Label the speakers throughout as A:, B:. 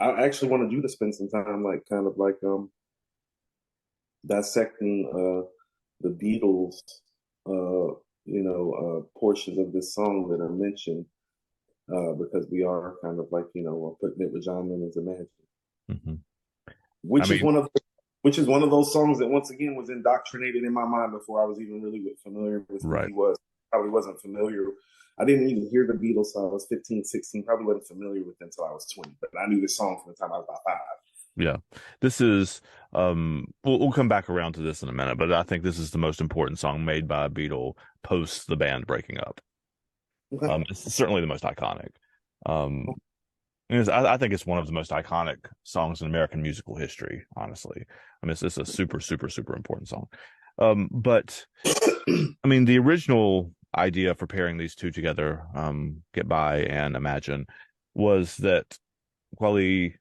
A: I actually wanted you to spend some time, like, kind of like dissecting the Beatles, portions of this song that are mentioned, because we are kind of like, putting it with John Lennon's Imagine,
B: Hmm. I
A: which is
B: mean,
A: one of which is one of those songs that once again was indoctrinated in my mind before I was even really familiar with who
B: right.
A: he was. Probably wasn't familiar. I didn't even hear the Beatles till I was 15, 16. Probably wasn't familiar with them until I was 20. But I knew this song from the time I was about five.
B: Yeah. This is we'll come back around to this in a minute, but I think this is the most important song made by a Beatle post the band breaking up.
A: Okay.
B: It's certainly the most iconic. Um, I think it's one of the most iconic songs in American musical history, honestly. I mean, it's a super, super, super important song. But I mean, the original idea for pairing these two together, Get By and Imagine, was that Kweli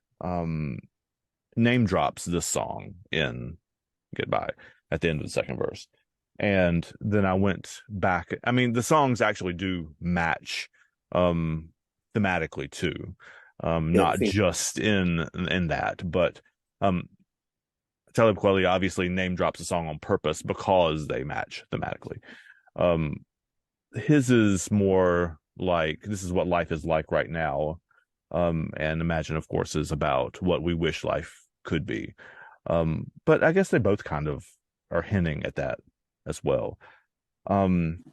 B: name drops this song in Get By at the end of the second verse. And then I went back. I mean, the songs actually do match um thematically too.
A: Yeah, the
B: Not
A: thing.
B: just in that, but um Talib Kweli obviously name drops the song on purpose because they match thematically. Um his is more like this is what life is like right now. And Imagine, of course, is about what we wish life could be. But I guess they both kind of are hinting at that as well. Um,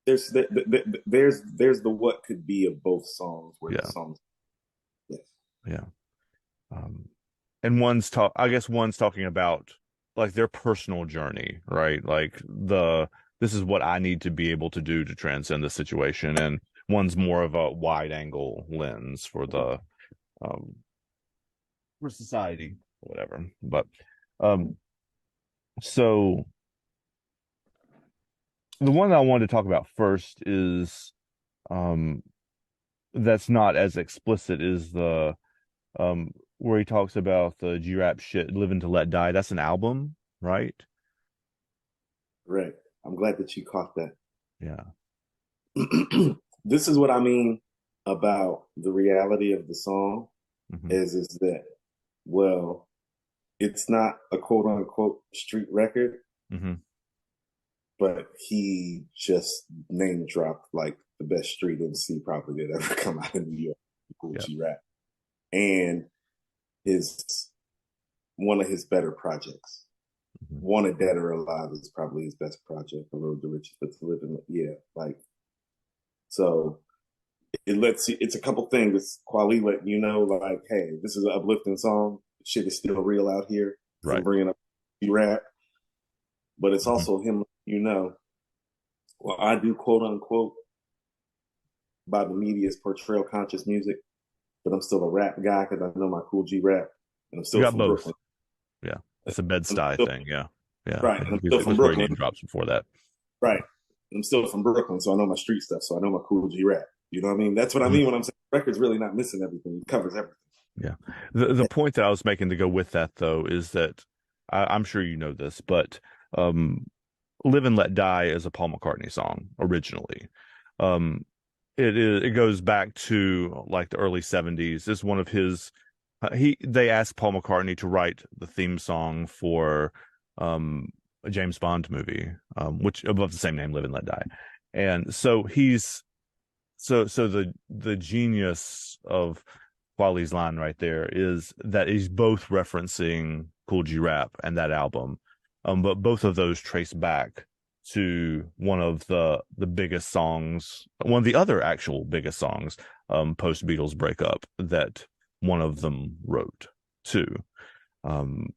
A: There's the what could be of both songs where the
B: yeah,
A: songs. Yes.
B: yeah. Um, and I guess one's talking about like their personal journey, right? Like this is what I need to be able to do to transcend the situation. And one's more of a wide angle lens um, for society or whatever. But, um, so the one that I wanted to talk about first is, um, that's not as explicit is where he talks about the G-Rap shit, Living to Let Die. That's an album, right?
A: Right. I'm glad that you caught that.
B: Yeah.
A: This is what I mean about the reality of the song
B: Hmm.
A: is that, well, it's not a quote unquote street record,
B: Hmm.
A: but he just name dropped like the best street MC probably that ever come out of New York, Cool
B: Yeah.
A: G Rap, and his one of his better projects.
B: Hmm.
A: Wanted Dead or Alive is probably his best project. The Road to Riches, but to live in, yeah, like so. It lets you. It's a couple things. Kweli letting you know, like, hey, this is an uplifting song. Shit is still real out here. From
B: Right.
A: bringing up rap, but it's
B: Hmm.
A: also him. Well, I do quote unquote by the media's portrayal conscious music, but I'm still a rap guy because I know my cool G rap, and I'm
B: You
A: still
B: got
A: from
B: both.
A: Brooklyn.
B: Yeah. It's a Bed-Stuy
A: Still,
B: thing. Yeah. Yeah.
A: right,
B: I
A: and I'm
B: think
A: still from
B: that's where he
A: Brooklyn.
B: name drops before that.
A: Right, I'm still from Brooklyn, so I know my street stuff. So I know my cool G rap. You know what I mean? That's what I
B: Mhm.
A: mean when I'm saying the record's really not missing everything. It covers everything.
B: Yeah. The point that I was making to go with that though is that I'm sure you know this, but um Live and Let Die is a Paul McCartney song originally. Um it goes back to like the early 70s. It's one of his they asked Paul McCartney to write the theme song for a James Bond movie, which above the same name, Live and Let Die. And so the genius of Quali's line right there is that he's both referencing Cool G Rap and that album, but both of those trace back to one of the biggest songs, one of the other actual biggest songs, post Beatles breakup that one of them wrote too. Um,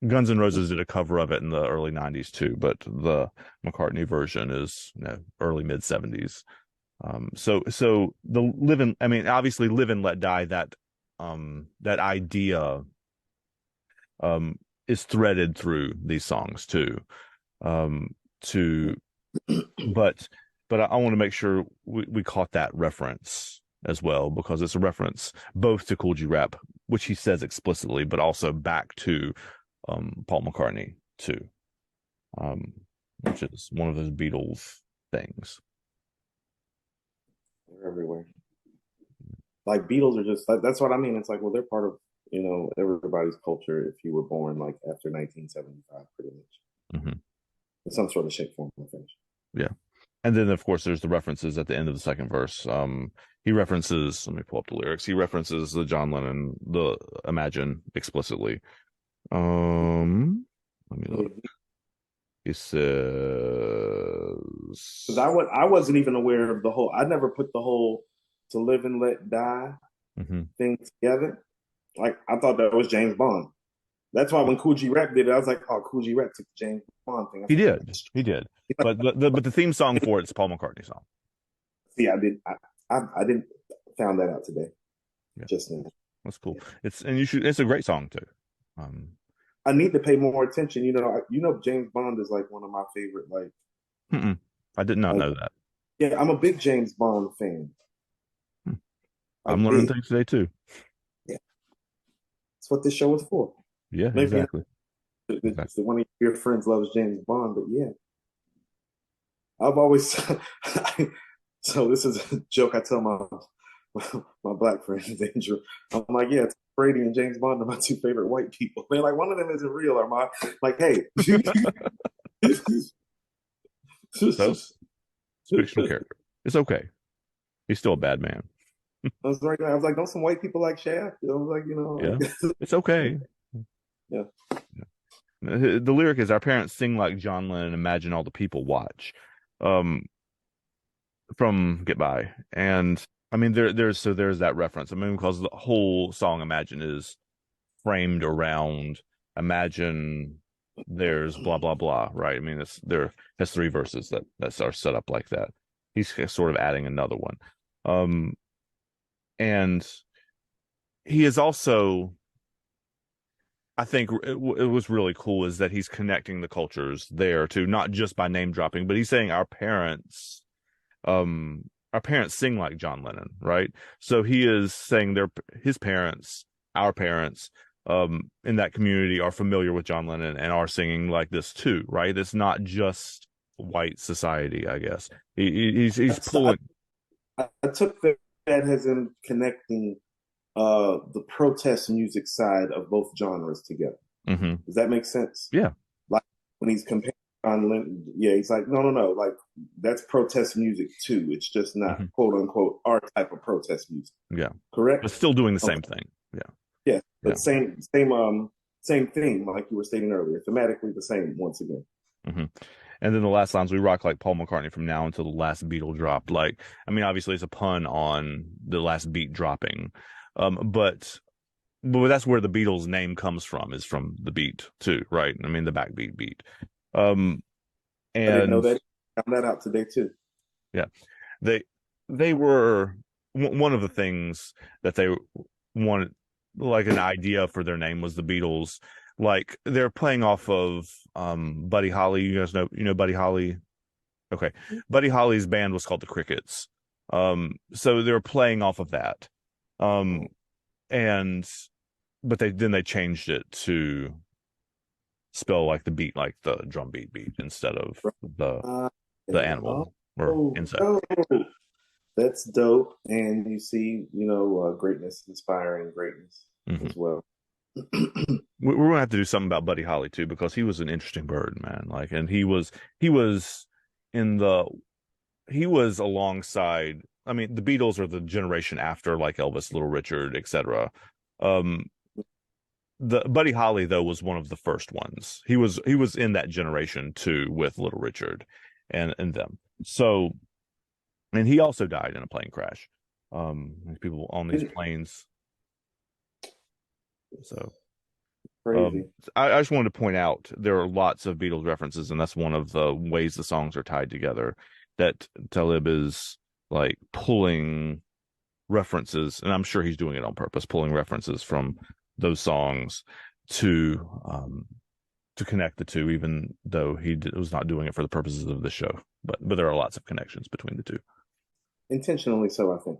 B: Guns N' Roses did a cover of it in the early '90s too, but the McCartney version is early mid '70s. So the I mean, obviously live and let die, that idea, um, is threaded through these songs too. Um, to, but, I want to make sure we caught that reference as well, because it's a reference both to Cool G Rap, which he says explicitly, but also back to, Paul McCartney too, um, which is one of those Beatles things.
A: They're everywhere. like Beatles are just like that's what I mean. It's like, well, they're part of everybody's culture if you were born like after 1975, pretty much
B: Hmm.
A: in some sort of shape, form, or fashion.
B: Yeah. And then of course there's the references at the end of the second verse. He references, let me pull up the lyrics. He references the John Lennon, the Imagine explicitly. Let me look.
A: Because
B: He says,
A: I wasn't even aware of the whole. I never put the whole "To Live and Let Die"
B: mhm.
A: thing together. Like I thought that was James Bond. That's why when Cool G Rap did it, I was like, "Oh, Cool G Rap took the James Bond thing." I was
B: He
A: like,
B: did. He did. But the theme song for it's a Paul McCartney song.
A: "See, I did. I didn't found that out today,
B: Yeah,
A: just now."
B: that's cool. It's a great song too. Um,
A: I need to pay more attention. James Bond is like one of my favorite.
B: mm-mm. I did not
A: Like,
B: know that.
A: yeah, I'm a big James Bond fan.
B: Hmm. I'm
A: Like
B: learning
A: big.
B: things today too.
A: Yeah, that's what this show is for.
B: Yeah,
A: Maybe
B: exactly. Exactly.
A: one of your friends loves James Bond, but yeah, I've always. So this is a joke I tell my black friends, Andrew. I'm like, yeah, it's Brady and James Bond are my two favorite white people. They're like, one of them isn't real, or my like, hey.
B: So it's a fictional character. It's okay. He's still a bad man.
A: I was like, don't some white people like Shaft? I was like,
B: Yeah,
A: like,
B: it's okay.
A: yeah.
B: The lyric is, "Our parents sing like John Lennon. Imagine all the people watch." Um, from Get By, and I mean there's that reference. I mean, because the whole song Imagine is framed around imagine there's blah blah blah, right? I mean, there has three verses that are set up like that. He's sort of adding another one, um, and he is also, I think it was really cool is that he's connecting the cultures there too, not just by name dropping, but he's saying um our parents sing like John Lennon, right? So he is saying his parents, our parents, in that community are familiar with John Lennon and are singing like this too, right? It's not just white society, I guess. He's
A: I,
B: pulling.
A: I took that as in connecting the protest music side of both genres together.
B: Hmm.
A: Does that make sense?
B: Yeah.
A: Like when he's comparing on Lennon, yeah, he's like, no, no, no, like that's protest music too. It's just not
B: Hmm.
A: quote unquote our type of protest music.
B: Yeah.
A: Correct?
B: But still doing the
A: Okay.
B: same thing. Yeah.
A: Yeah,
B: Yeah.
A: but same thing, like you were stating earlier. Thematically the same once again.
B: Hmm. And then the last lines, "We rock like Paul McCartney from now until the last Beatle drop." Like, I mean, obviously it's a pun on the last beat dropping. But that's where the Beatles name comes from, is from the beat too, right? I mean, the backbeat beat. Um,
A: I didn't know
B: and
A: that. Found that out today too.
B: yeah, they they were one of the things that they wanted, like an idea for their name was the Beatles. Like they're playing off of Buddy Holly. You guys know Buddy Holly. Okay, Buddy Holly's band was called the Crickets. So they're playing off of that. Um, and but they changed it to spell like the beat, like the drum beat instead of the
A: Uh,
B: the
A: yeah.
B: animal or
A: Oh,
B: insect.
A: oh, that's dope. And you see, greatness inspiring greatness
B: Hmm.
A: as well.
B: We're gonna have to do something about Buddy Holly too, because he was an interesting bird, man. Like, and he was in the he was alongside. I mean, the Beatles are the generation after like Elvis, Little Richard, etc. Um, the Buddy Holly though was one of the first ones. He was in that generation too with Little Richard and them. So, and he also died in a plane crash. People on these planes. So,
A: Crazy.
B: I just wanted to point out there are lots of Beatles references, and that's one of the ways the songs are tied together. That Talib is like pulling references, and I'm sure he's doing it on purpose, pulling references from those songs to um, to connect the two, even though was not doing it for the purposes of the show. But there are lots of connections between the two.
A: Intentionally so, I think.